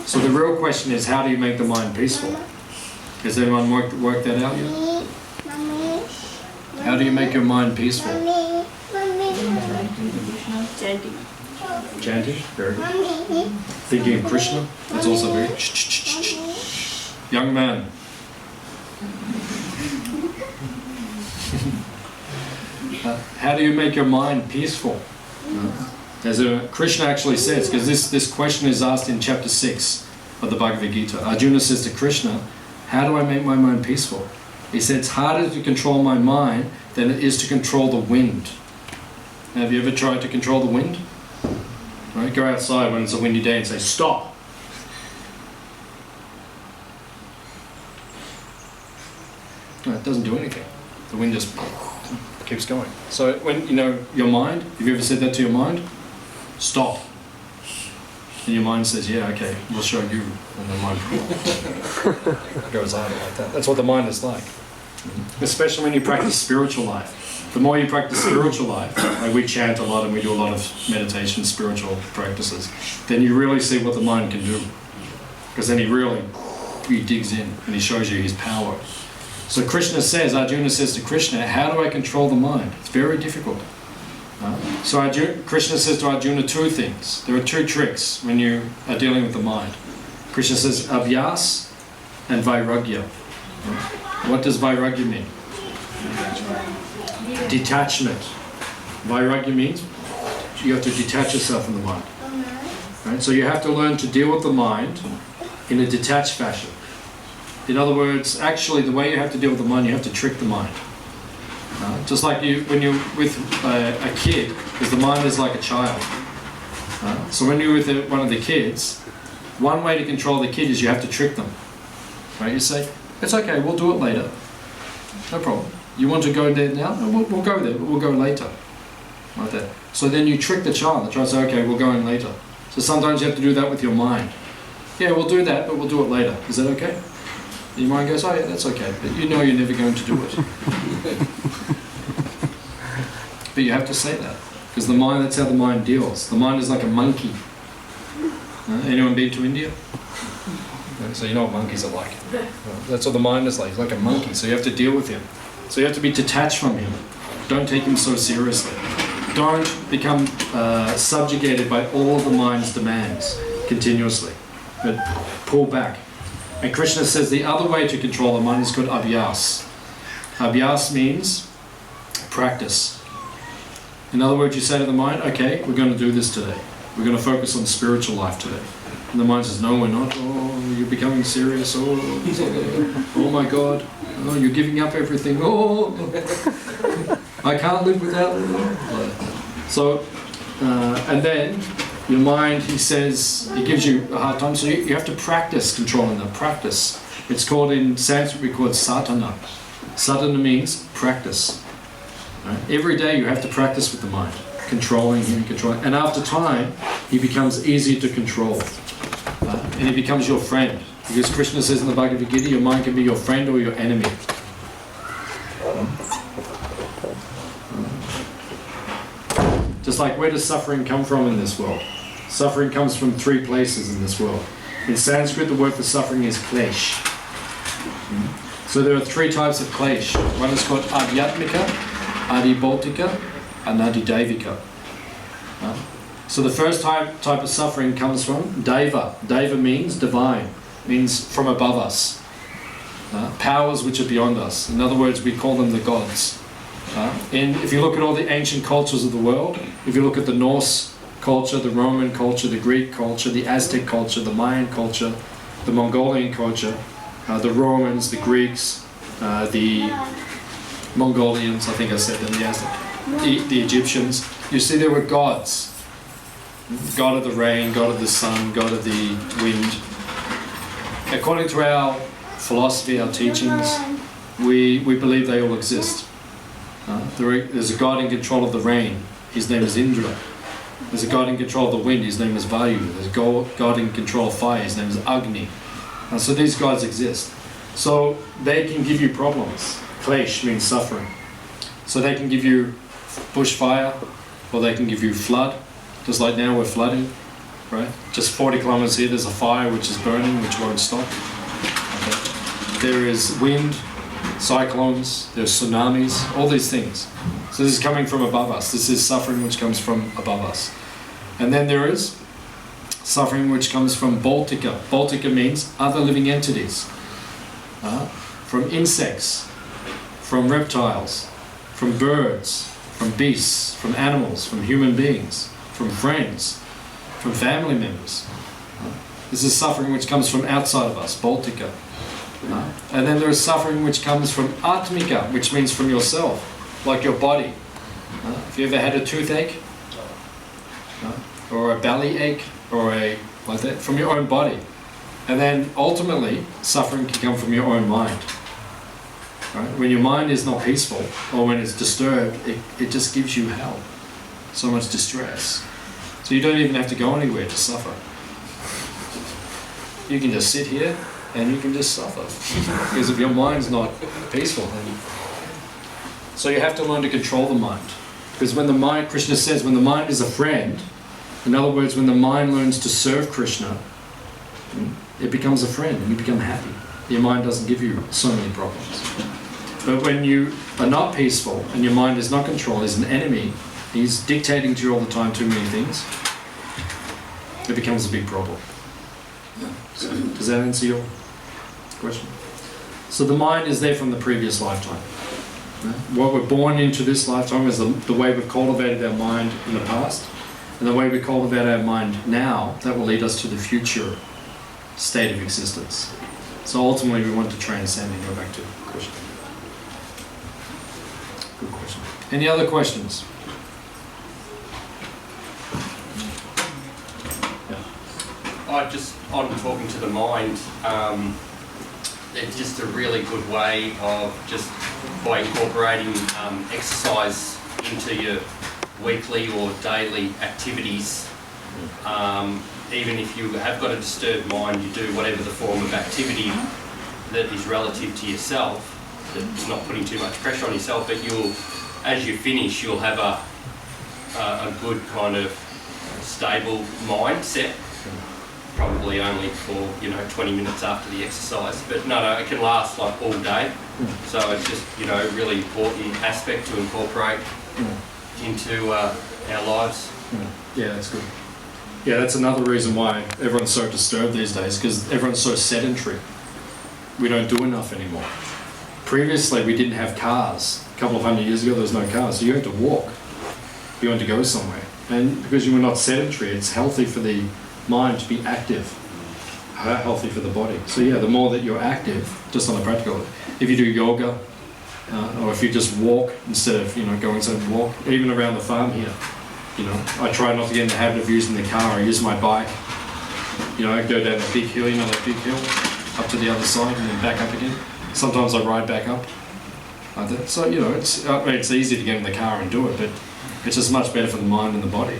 So the real question is, how do you make the mind peaceful? Has anyone worked that out yet? How do you make your mind peaceful? Chanting. Chanting? Very good. Thinking of Krishna? That's also very... Young man. How do you make your mind peaceful? As Krishna actually says, because this question is asked in chapter 6 of the Bhagavad Gita. Arjuna says to Krishna, how do I make my mind peaceful? He said, it's harder to control my mind than it is to control the wind. Have you ever tried to control the wind? Right? Go outside when it's a windy day and say, stop. No, it doesn't do anything. The wind just keeps going. So when, your mind, have you ever said that to your mind? Stop. And your mind says, yeah, okay, we'll show you. And the mind goes on like that. That's what the mind is like. Especially when you practice spiritual life. The more you practice spiritual life, like we chant a lot and we do a lot of meditation, spiritual practices, then you really see what the mind can do. Because then he digs in and he shows you his power. So Arjuna says to Krishna, how do I control the mind? It's very difficult. Krishna says to Arjuna two things. There are two tricks when you are dealing with the mind. Krishna says abhyas and vairagya. What does vairagya mean? Detachment. Vairagya means you have to detach yourself from the mind. Right? So you have to learn to deal with the mind in a detached fashion. In other words, actually the way you have to deal with the mind, you have to trick the mind. Just like when you're with a kid, because the mind is like a child. So when you're with one of the kids, one way to control the kid is you have to trick them. Right? You say, it's okay, we'll do it later. No problem. You want to go there now? No, we'll go there, but we'll go later. Like that. So then you trick the child. The child says, okay, we're going later. So sometimes you have to do that with your mind. Yeah, we'll do that, but we'll do it later. Is that okay? And your mind goes, oh yeah, that's okay. But you know you're never going to do it. But you have to say that. Because the mind, that's how the mind deals. The mind is like a monkey. Anyone been to India? So you know what monkeys are like. That's what the mind is like. He's like a monkey. So you have to deal with him. So you have to be detached from him. Don't take him so seriously. Don't become subjugated by all of the mind's demands continuously. But pull back. And Krishna says the other way to control the mind is called abhyas. Abhyas means practice. In other words, you say to the mind, okay, we're going to do this today. We're going to focus on spiritual life today. And the mind says, no, we're not. Oh, you're becoming serious. Oh my God. Oh, you're giving up everything. Oh, I can't live without it. So, and then your mind, he says, he gives you a hard time. So you have to practice controlling that. Practice. It's called in Sanskrit, we call it sadhana. Sadhana means practice. Right? Every day you have to practice with the mind. Controlling him, controlling. And after time, he becomes easier to control. And he becomes your friend. Because Krishna says in the Bhagavad Gita, your mind can be your friend or your enemy. Just like, where does suffering come from in this world? Suffering comes from three places in this world. In Sanskrit, the word for suffering is klesh. So there are three types of klesh. One is called adhyatmika, adibhautika, and adidevika. So the first type of suffering comes from deva. Deva means divine, means from above us. Powers which are beyond us. In other words, we call them the gods. And if you look at all the ancient cultures of the world, if you look at the Norse culture, the Roman culture, the Greek culture, the Aztec culture, the Mayan culture, the Mongolian culture, the Romans, the Greeks, the Mongolians, I think I said them, the Aztec, the Egyptians, you see there were gods. God of the rain, God of the sun, God of the wind. According to our philosophy, our teachings, we believe they all exist. There's a God in control of the rain, his name is Indra. There's a God in control of the wind, his name is Vayu. There's a God in control of fire, his name is Agni. So these gods exist. So they can give you problems. Klesh means suffering. So they can give you bushfire, or they can give you flood. Just like now we're flooding, right? Just 40 kilometers here, there's a fire which is burning, which won't stop. Okay. There is wind, cyclones, there's tsunamis, all these things. So this is coming from above us. This is suffering which comes from above us. And then there is suffering which comes from Bhautika. Bhautika means other living entities. From insects, from reptiles, from birds, from beasts, from animals, from human beings, from friends, from family members. This is suffering which comes from outside of us, Bhautika. And then there is suffering which comes from Atmika, which means from yourself, like your body. Have you ever had a toothache? Or a belly ache? Or like that? From your own body. And then ultimately, suffering can come from your own mind. Right? When your mind is not peaceful, or when it's disturbed, it just gives you hell. So much distress. So you don't even have to go anywhere to suffer. You can just sit here and you can just suffer. Because if your mind's not peaceful, then... So you have to learn to control the mind. Because when the mind, Krishna says, when the mind is a friend, in other words, when the mind learns to serve Krishna, it becomes a friend and you become happy. Your mind doesn't give you so many problems. But when you are not peaceful and your mind is not controlled, he's an enemy, he's dictating to you all the time too many things, it becomes a big problem. So, does that answer your question? So the mind is there from the previous lifetime. What we're born into this lifetime is the way we've cultivated our mind in the past, and the way we cultivate our mind now, that will lead us to the future state of existence. So ultimately we want to transcend and go back to Krishna. Good question. Any other questions? Just on talking to the mind, it's just a really good way of just by incorporating exercise into your weekly or daily activities. Even if you have got a disturbed mind, you do whatever the form of activity that is relative to yourself, that's not putting too much pressure on yourself, but you'll, as you finish, you'll have a good kind of stable mindset. Probably only for 20 minutes after the exercise, but no, it can last like all day. So it's just really important aspect to incorporate into our lives. Yeah, that's good. Yeah, that's another reason why everyone's so disturbed these days, because everyone's so sedentary. We don't do enough anymore. Previously, we didn't have cars. A couple of 100 years ago, there was no cars, so you had to walk. You had to go somewhere, and because you were not sedentary, it's healthy for the mind to be active, healthy for the body. So yeah, the more that you're active, just on a practical, if you do yoga, or if you just walk instead of going to walk, even around the farm here, I try not to get in the habit of using the car. I use my bike. I go down a big hill, that big hill, up to the other side and then back up again. Sometimes I ride back up like that. So it's easy to get in the car and do it, but it's just much better for the mind and the body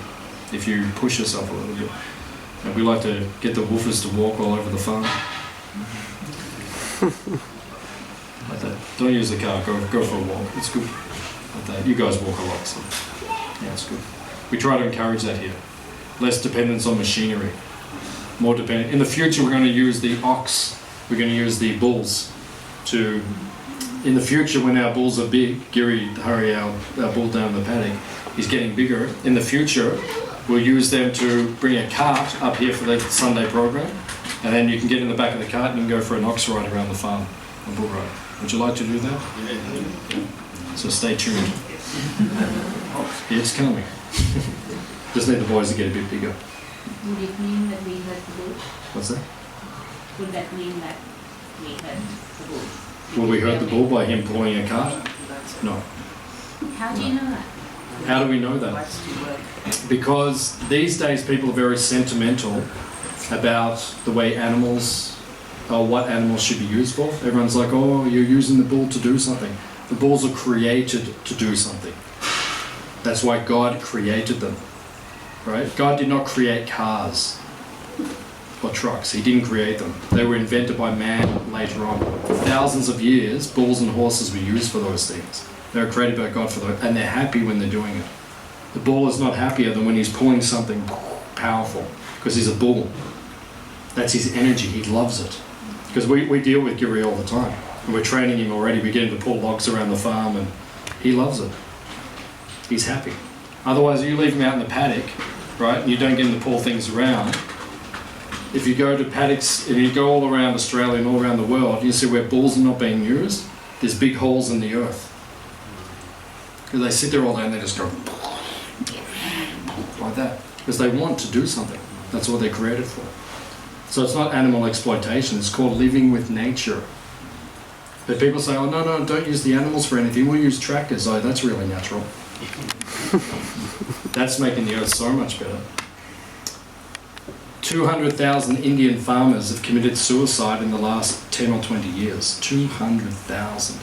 if you push yourself a little bit. And we like to get the woofers to walk all over the farm. Like that. Don't use the car, go for a walk. It's good. Like that. You guys walk a lot, so yeah, it's good. We try to encourage that here. Less dependence on machinery. More dependent. In the future we're going to use the ox, we're going to use the bulls to, in the future when our bulls are big, Giri, Hari, our bull down the paddock, he's getting bigger. In the future, we'll use them to bring a cart up here for the Sunday program, and then you can get in the back of the cart and you can go for an ox ride around the farm, a bull ride. Would you like to do that? Yeah. So stay tuned. Yeah, it's coming. Just need the boys to get a bit bigger. Would it mean that we hurt the bull? What's that? Would that mean that we hurt the bull? Will we hurt the bull by him pulling a cart? No. How do you know that? How do we know that? Because these days people are very sentimental about the way animals, or what animals should be used for. Everyone's like, oh, you're using the bull to do something. The bulls are created to do something. That's why God created them, right? God did not create cars or trucks. He didn't create them. They were invented by man later on. For thousands of years, bulls and horses were used for those things. They were created by God for those, and they're happy when they're doing it. The bull is not happier than when he's pulling something powerful, because he's a bull. That's his energy. He loves it. Because we deal with Giri all the time. And we're training him already. We get him to pull logs around the farm, and he loves it. He's happy. Otherwise, you leave him out in the paddock, right, and you don't get him to pull things around. If you go to paddocks, and you go all around Australia and all around the world, you see where bulls are not being used, there's big holes in the earth. Because they sit there all day and they just go like that. Because they want to do something. That's what they're created for. So it's not animal exploitation, it's called living with nature. But people say, oh no, don't use the animals for anything, we'll use tractors. Oh, that's really natural. That's making the earth so much better. 200,000 Indian farmers have committed suicide in the last 10 or 20 years. 200,000.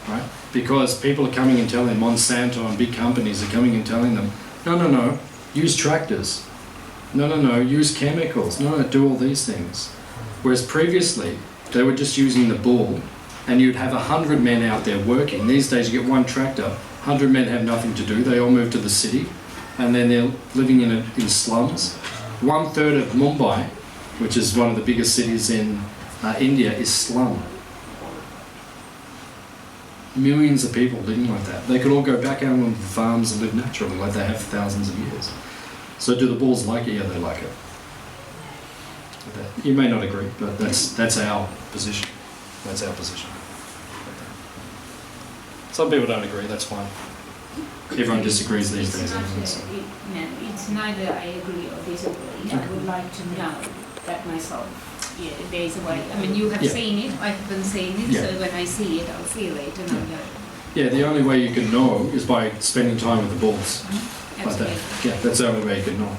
right? Because people are coming and telling Monsanto and big companies are coming and telling them, no, use tractors. No, use chemicals. No, do all these things. Whereas previously, they were just using the bull, and you'd have 100 men out there working. These days you get one tractor, 100 men have nothing to do. They all move to the city, and then they're living in slums. 1/3 of Mumbai, which is one of the biggest cities in India, is slum. Millions of people living like that. They could all go back out on the farms and live naturally like they have for thousands of years. So do the bulls like it? Yeah, they like it. You may not agree, but that's our position. That's our position. Some people don't agree, that's fine. Everyone disagrees these days. It's neither I agree or disagree. I would like to know that myself. Yeah, there is a way. I mean, you have seen it, I haven't seen it, so when I see it, I'll feel it and I'll know. Yeah, the only way you can know is by spending time with the bulls. Like that. Yeah, that's the only way you can know.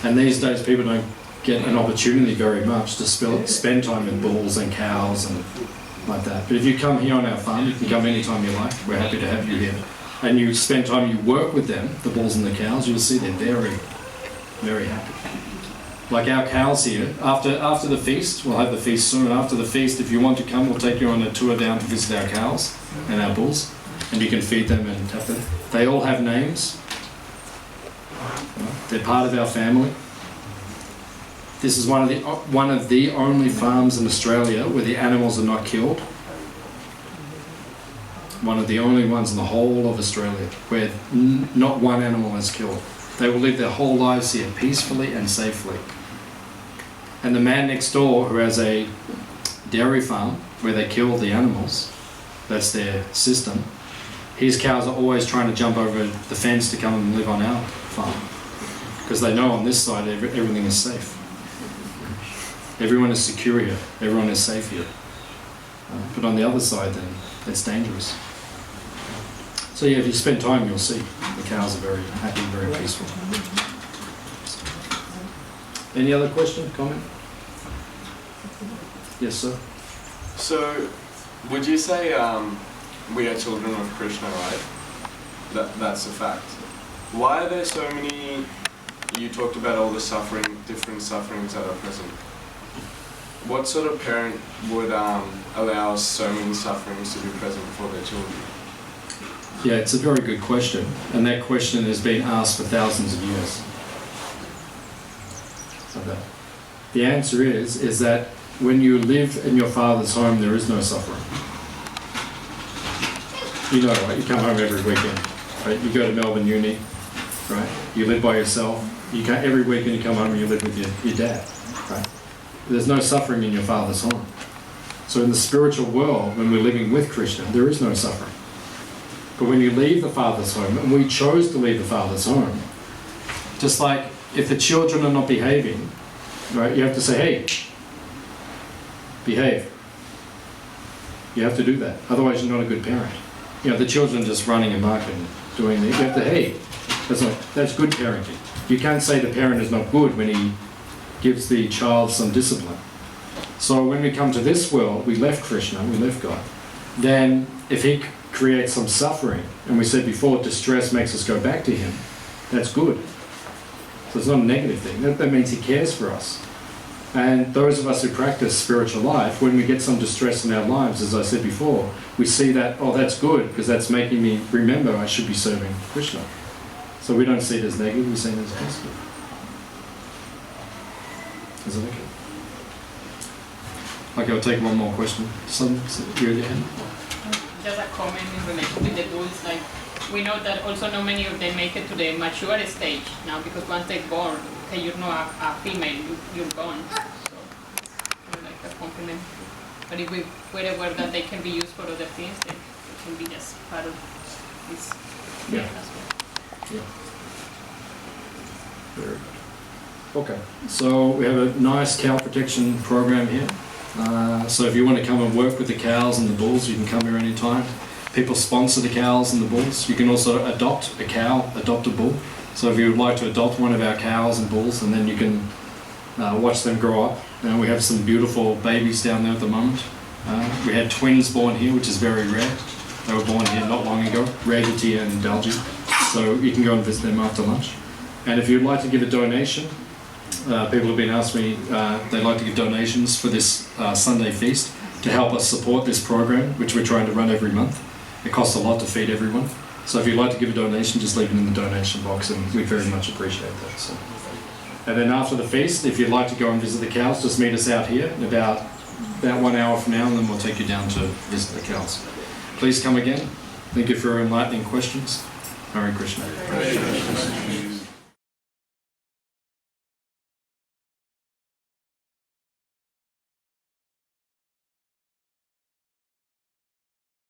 And these days people don't get an opportunity very much to spend time with bulls and cows and like that. But if you come here on our farm, you can come anytime you like. We're happy to have you here. And you spend time, you work with them, the bulls and the cows, you'll see they're very, very happy. Like our cows here, after the feast, we'll have the feast soon. After the feast, if you want to come, we'll take you on a tour down to visit our cows and our bulls. And you can feed them and have them. They all have names. They're part of our family. This is one of the only farms in Australia where the animals are not killed. One of the only ones in the whole of Australia where not one animal is killed. They will live their whole lives here peacefully and safely. And the man next door who has a dairy farm where they kill the animals, that's their system, his cows are always trying to jump over the fence to come and live on our farm. Because they know on this side everything is safe. Everyone is secure here. Everyone is safe here. But on the other side then, it's dangerous. So yeah, if you spend time, you'll see the cows are very happy, very peaceful. Any other question, comment? Yes, sir. So, would you say we are children of Krishna, right? That's a fact. Why are there so many? You talked about all the suffering, different sufferings that are present. What sort of parent would allow so many sufferings to be present for their children? Yeah, it's a very good question, and that question has been asked for thousands of years. Okay. The answer is that when you live in your father's home, there is no suffering. You know, right? You come home every weekend, right? You go to Melbourne Uni, right? You live by yourself. Every weekend you come home and you live with your dad, right? There's no suffering in your father's home. So in the spiritual world, when we're living with Krishna, there is no suffering. But when you leave the father's home, and we chose to leave the father's home, just like if the children are not behaving, right, you have to say, hey, behave. You have to do that. Otherwise you're not a good parent. You know, the children just running amok and doing that. You have to, hey, that's good parenting. You can't say the parent is not good when he gives the child some discipline. So when we come to this world, we left Krishna, we left God. Then if he creates some suffering, and we said before, distress makes us go back to him, that's good. So it's not a negative thing. That means he cares for us. And those of us who practice spiritual life, when we get some distress in our lives, as I said before, we see that, oh, that's good, because that's making me remember I should be serving Krishna. So we don't see it as negative, we see it as positive. Is it okay? Okay, I'll take one more question. You're at the end. Just a comment in relation with the bulls, like we know that also not many of them make it to the mature stage now, because once they're born, okay, you're not a female, you're gone. So, like a compliment. But if we're aware that they can be used for other things, then it can be just part of this Yeah. as well. Yeah. Very good. Okay, so we have a nice cow protection program here. So if you want to come and work with the cows and the bulls, you can come here anytime. People sponsor the cows and the bulls. You can also adopt a cow, adopt a bull. So if you would like to adopt one of our cows and bulls, and then you can watch them grow up. We have some beautiful babies down there at the moment. We had twins born here, which is very rare. They were born here not long ago, Ragati and Dalji. So you can go and visit them after lunch. And if you'd like to give a donation, people have been asking me, they'd like to give donations for this Sunday feast to help us support this program, which we're trying to run every month. It costs a lot to feed everyone. So if you'd like to give a donation, just leave it in the donation box, and we very much appreciate that. So. And then after the feast, if you'd like to go and visit the cows, just meet us out here in about 1 hour from now, and then we'll take you down to visit the cows. Please come again. Thank you for your enlightening questions. Hare Krishna. Hare Krishna.